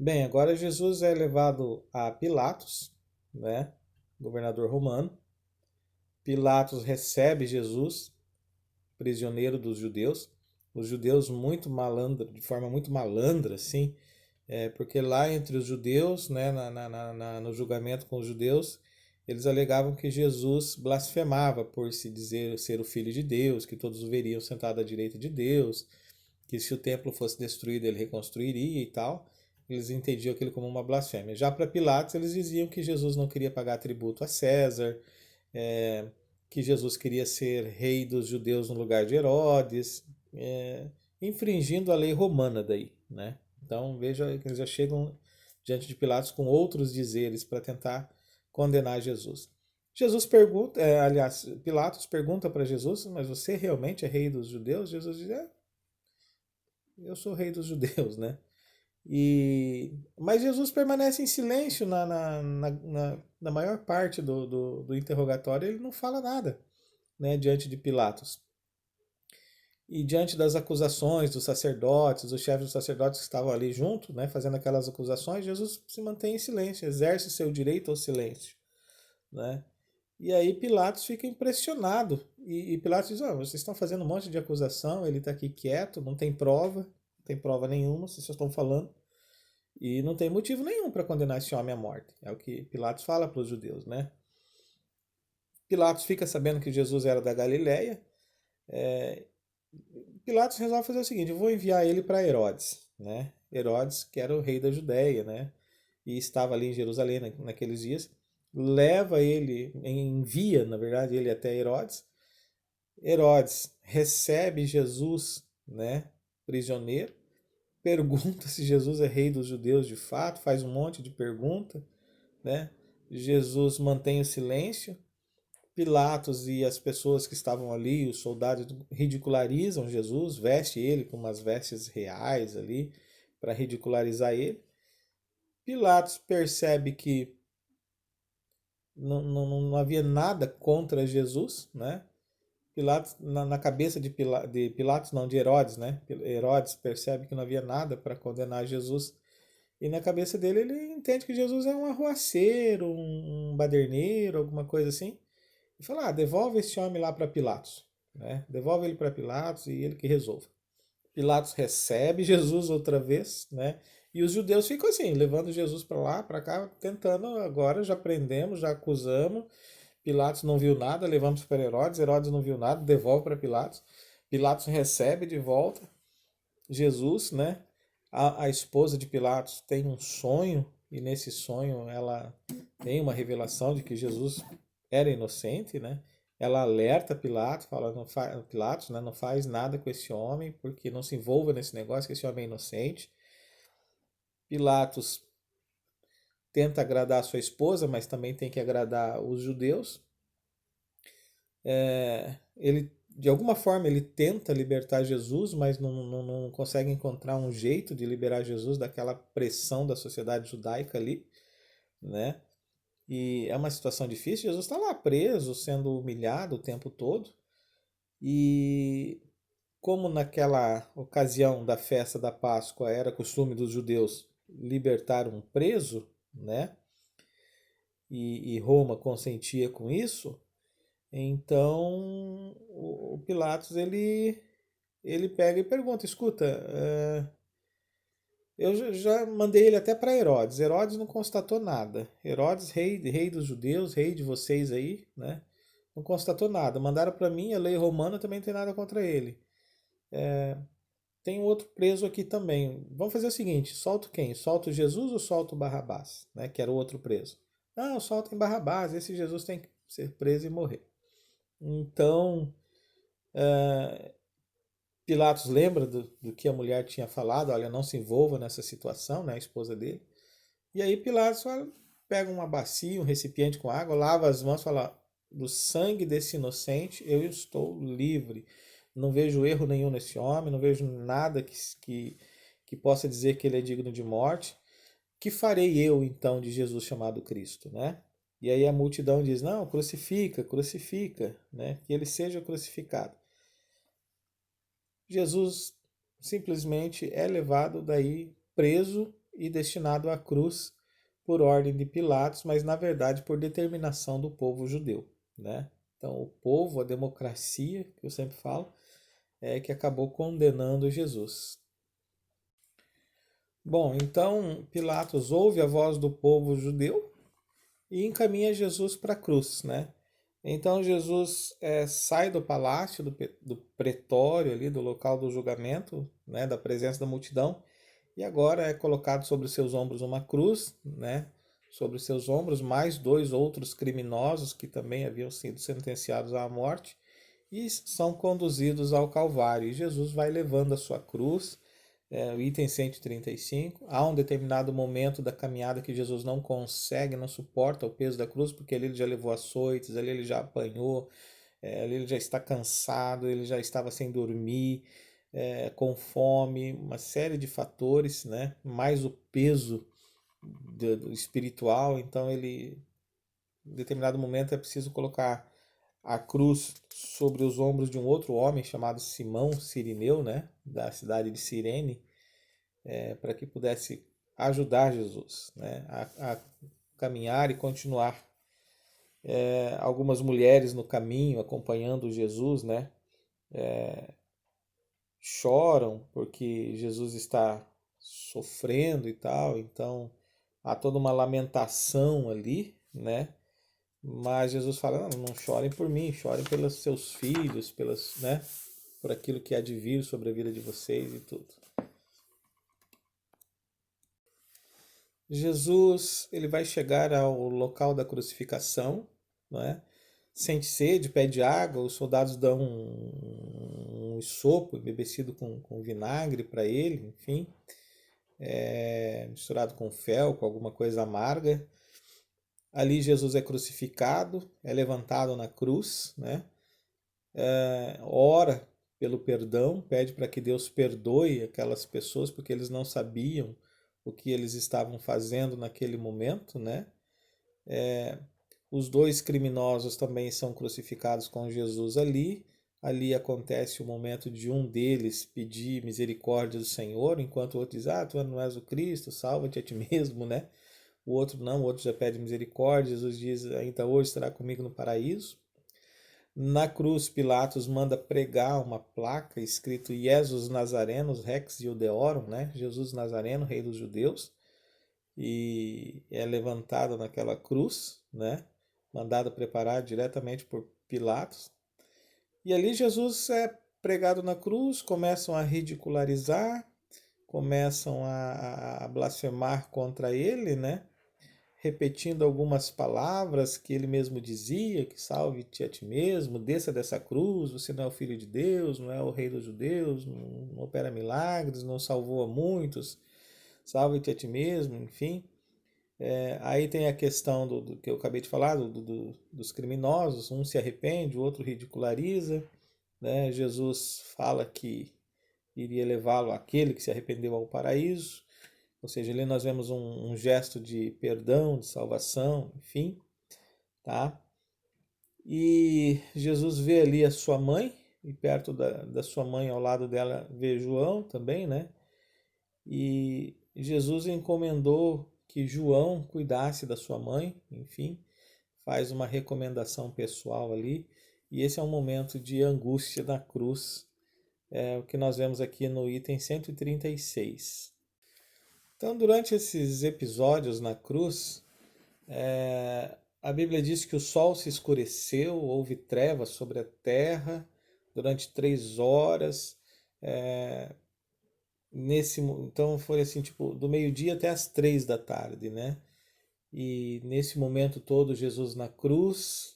Bem, agora Jesus é levado a Pilatos, né, governador romano. Pilatos recebe Jesus, prisioneiro dos judeus. Os judeus muito malandro, de forma muito malandra, assim, porque lá entre os judeus, né, no julgamento com os judeus, eles alegavam que Jesus blasfemava por se dizer ser o Filho de Deus, que todos o veriam sentado à direita de Deus, que se o templo fosse destruído ele reconstruiria e tal. Eles entendiam aquilo como uma blasfêmia. Já para Pilatos, eles diziam que Jesus não queria pagar tributo a César, é, que Jesus queria ser rei dos judeus no lugar de Herodes, infringindo a lei romana daí, né? Então veja que eles já chegam diante de Pilatos com outros dizeres para tentar condenar Jesus. Jesus pergunta, aliás, Pilatos pergunta para Jesus, mas você realmente é rei dos judeus? Jesus diz, eu sou rei dos judeus, né? Mas Jesus permanece em silêncio na maior parte do interrogatório, ele não fala nada, né, diante de Pilatos. E diante das acusações dos sacerdotes, dos chefes dos sacerdotes que estavam ali junto, né, fazendo aquelas acusações, Jesus se mantém em silêncio, exerce seu direito ao silêncio, né? E aí Pilatos fica impressionado. E Pilatos diz, vocês estão fazendo um monte de acusação, ele está aqui quieto, não tem prova nenhuma, vocês só estão falando. E não tem motivo nenhum para condenar esse homem à morte. É o que Pilatos fala para os judeus, né? Pilatos fica sabendo que Jesus era da Galileia. Pilatos resolve fazer o seguinte: eu vou enviar ele para Herodes, né? Herodes, que era o rei da Judéia, né? E estava ali em Jerusalém naqueles dias. Leva ele, envia, na verdade, ele até Herodes. Herodes recebe Jesus, né? Prisioneiro. Pergunta se Jesus é rei dos judeus de fato, faz um monte de pergunta, né? Jesus mantém o silêncio. Pilatos e as pessoas que estavam ali, os soldados, ridicularizam Jesus, veste ele com umas vestes reais ali para ridicularizar ele. Pilatos percebe que não havia nada contra Jesus, né? Pilatos, na cabeça de Pilatos, não, de Herodes, né? Herodes percebe que não havia nada para condenar Jesus. E na cabeça dele ele entende que Jesus é um arruaceiro, um baderneiro, alguma coisa assim. E fala, devolve esse homem lá para Pilatos. Né? Devolve ele para Pilatos e ele que resolva. Pilatos recebe Jesus outra vez, né? E os judeus ficam assim, levando Jesus para lá, para cá, tentando agora, já prendemos, já acusamos. Pilatos não viu nada, levamos para Herodes, Herodes não viu nada, devolve para Pilatos. Pilatos recebe de volta Jesus, né? A esposa de Pilatos tem um sonho, e nesse sonho ela tem uma revelação de que Jesus era inocente, né? Ela alerta Pilatos, fala, Pilatos, né, não faz nada com esse homem, porque não se envolva nesse negócio, que esse homem é inocente. Pilatos tenta agradar a sua esposa, mas também tem que agradar os judeus. Ele, de alguma forma, ele tenta libertar Jesus, mas não consegue encontrar um jeito de liberar Jesus daquela pressão da sociedade judaica ali, né? E é uma situação difícil. Jesus está lá preso, sendo humilhado o tempo todo. E como naquela ocasião da festa da Páscoa era costume dos judeus libertar um preso, né? E Roma consentia com isso, então o Pilatos ele pega e pergunta, escuta, eu já mandei ele até para Herodes. Herodes não constatou nada. Herodes, rei dos judeus, rei de vocês aí, né? Não constatou nada. Mandaram para mim, a lei romana também não tem nada contra ele. Tem um outro preso aqui também. Vamos fazer o seguinte: solto quem? Solto Jesus ou solto Barrabás, né? Que era o outro preso. Não, soltem Barrabás. Esse Jesus tem que ser preso e morrer. Então, Pilatos lembra do que a mulher tinha falado, olha, não se envolva nessa situação, né, a esposa dele. E aí Pilatos pega uma bacia, um recipiente com água, lava as mãos e fala, do sangue desse inocente eu estou livre. Não vejo erro nenhum nesse homem, não vejo nada que possa dizer que ele é digno de morte. Que farei eu então de Jesus chamado Cristo, né? E aí a multidão diz, não, crucifica, crucifica, né? Que ele seja crucificado. Jesus simplesmente é levado daí preso e destinado à cruz por ordem de Pilatos, mas na verdade por determinação do povo judeu, né? Então o povo, a democracia, que eu sempre falo, é que acabou condenando Jesus. Bom, então Pilatos ouve a voz do povo judeu e encaminha Jesus para a cruz, né? Então Jesus sai do palácio, do pretório ali, do local do julgamento, né, da presença da multidão, e agora é colocado sobre os seus ombros uma cruz, né? Sobre os seus ombros mais dois outros criminosos que também haviam sido sentenciados à morte e são conduzidos ao Calvário. E Jesus vai levando a sua cruz, o item 135. Há um determinado momento da caminhada que Jesus não consegue, não suporta o peso da cruz, porque ali ele já levou açoites, ali ele já apanhou, ali ele já está cansado, ele já estava sem dormir, com fome, uma série de fatores, né? Mais o peso do espiritual. Então ele, em determinado momento, é preciso colocar a cruz sobre os ombros de um outro homem chamado Simão Cirineu, né, da cidade de Cirene, para que pudesse ajudar Jesus, né, a caminhar e continuar. Algumas mulheres no caminho acompanhando Jesus, né, choram porque Jesus está sofrendo e tal, então há toda uma lamentação ali, né? Mas Jesus fala: não, não chorem por mim, chorem pelos seus filhos, pelas, né? Por aquilo que há de vir sobre a vida de vocês e tudo. Jesus, ele vai chegar ao local da crucificação, não é? Sente sede, pede água, os soldados dão um sopo embebecido com vinagre para ele, enfim, misturado com fel, com alguma coisa amarga. Ali Jesus é crucificado, é levantado na cruz, né? Ora pelo perdão, pede para que Deus perdoe aquelas pessoas, porque eles não sabiam o que eles estavam fazendo naquele momento, né? Os dois criminosos também são crucificados com Jesus ali. Ali acontece o momento de um deles pedir misericórdia do Senhor, enquanto o outro diz: ah, tu não és o Cristo, salva-te a ti mesmo, né? O outro não, o outro já pede misericórdia. Jesus diz: ainda hoje estará comigo no paraíso. Na cruz, Pilatos manda pregar uma placa escrito Jesus Nazarenos Rex Iudeorum, né? Jesus Nazareno, rei dos judeus, e é levantado naquela cruz, né? Mandado preparar diretamente por Pilatos. E ali Jesus é pregado na cruz, começam a ridicularizar, começam a blasfemar contra ele, né? Repetindo algumas palavras que ele mesmo dizia, que salve-te a ti mesmo, desça dessa cruz, você não é o filho de Deus, não é o rei dos judeus, não opera milagres, não salvou a muitos, salve-te a ti mesmo, enfim. Aí tem a questão do que eu acabei de falar, dos criminosos, um se arrepende, o outro ridiculariza, né? Jesus fala que iria levá-lo aquele que se arrependeu ao paraíso, ou seja, ali nós vemos um gesto de perdão, de salvação, enfim, tá? E Jesus vê ali a sua mãe, e perto da sua mãe, ao lado dela, vê João também, né? E Jesus encomendou que João cuidasse da sua mãe, enfim, faz uma recomendação pessoal ali, e esse é um momento de angústia na cruz, o que nós vemos aqui no item 136. Então, durante esses episódios na cruz, a Bíblia diz que o sol se escureceu, houve trevas sobre a terra durante 3 horas. Então foi assim, tipo, do meio-dia até as 3 da tarde, né? E nesse momento todo, Jesus na cruz,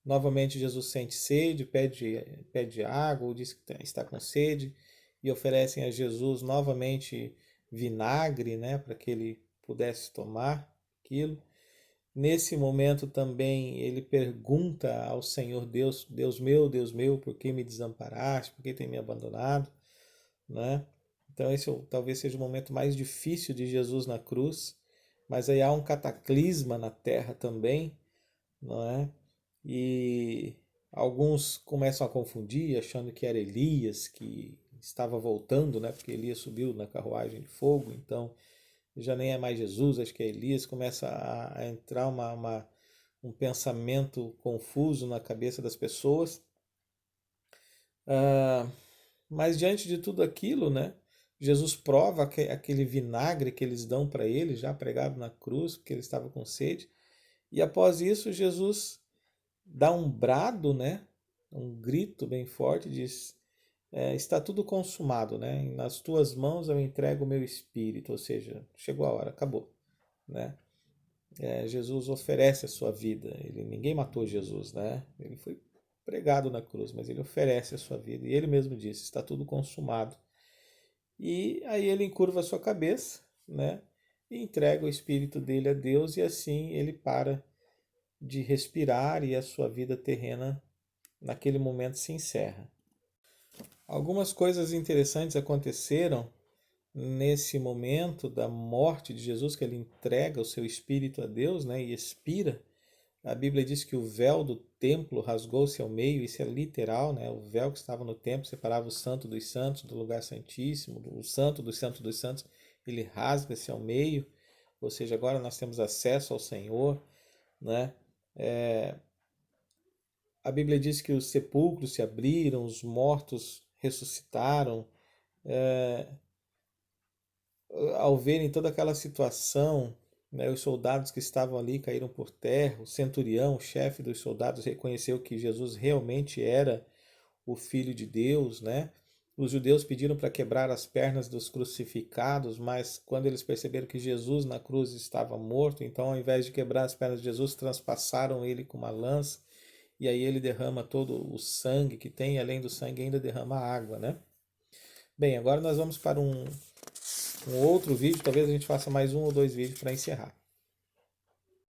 novamente Jesus sente sede, pede água, ou diz que está com sede, e oferecem a Jesus novamente vinagre, né, para que ele pudesse tomar aquilo. Nesse momento também ele pergunta ao Senhor Deus: Deus meu, por que me desamparaste? Por que tem me abandonado? Né? Então esse talvez seja o momento mais difícil de Jesus na cruz, mas aí há um cataclisma na terra também, não é? E alguns começam a confundir, achando que era Elias que estava voltando, né? Porque Elias subiu na carruagem de fogo, então já nem é mais Jesus, acho que é Elias, começa a entrar um pensamento confuso na cabeça das pessoas. Ah, mas diante de tudo aquilo, né, Jesus prova aquele vinagre que eles dão para ele, já pregado na cruz, porque ele estava com sede. E após isso, Jesus dá um brado, né, um grito bem forte, diz: está tudo consumado, né? Nas tuas mãos eu entrego o meu espírito, ou seja, chegou a hora, acabou, né? Jesus oferece a sua vida. Ninguém matou Jesus, né? Ele foi pregado na cruz, mas ele oferece a sua vida. E ele mesmo disse: está tudo consumado. E aí ele encurva a sua cabeça, né? E entrega o espírito dele a Deus, e assim ele para de respirar e a sua vida terrena naquele momento se encerra. Algumas coisas interessantes aconteceram nesse momento da morte de Jesus, que ele entrega o seu espírito a Deus, né, e expira. A Bíblia diz que o véu do templo rasgou-se ao meio, isso é literal, né? O véu que estava no templo separava o santo dos santos do lugar santíssimo, o santo dos santos, ele rasga-se ao meio, ou seja, agora nós temos acesso ao Senhor, né? A Bíblia diz que os sepulcros se abriram, os mortos ressuscitaram. Ao verem toda aquela situação, né, os soldados que estavam ali caíram por terra. O centurião, o chefe dos soldados, reconheceu que Jesus realmente era o Filho de Deus, né? Os judeus pediram para quebrar as pernas dos crucificados, mas quando eles perceberam que Jesus na cruz estava morto, então ao invés de quebrar as pernas de Jesus, transpassaram ele com uma lança, e aí ele derrama todo o sangue que tem, e além do sangue ainda derrama água, né? Bem, agora nós vamos para um outro vídeo, talvez a gente faça mais um ou dois vídeos para encerrar.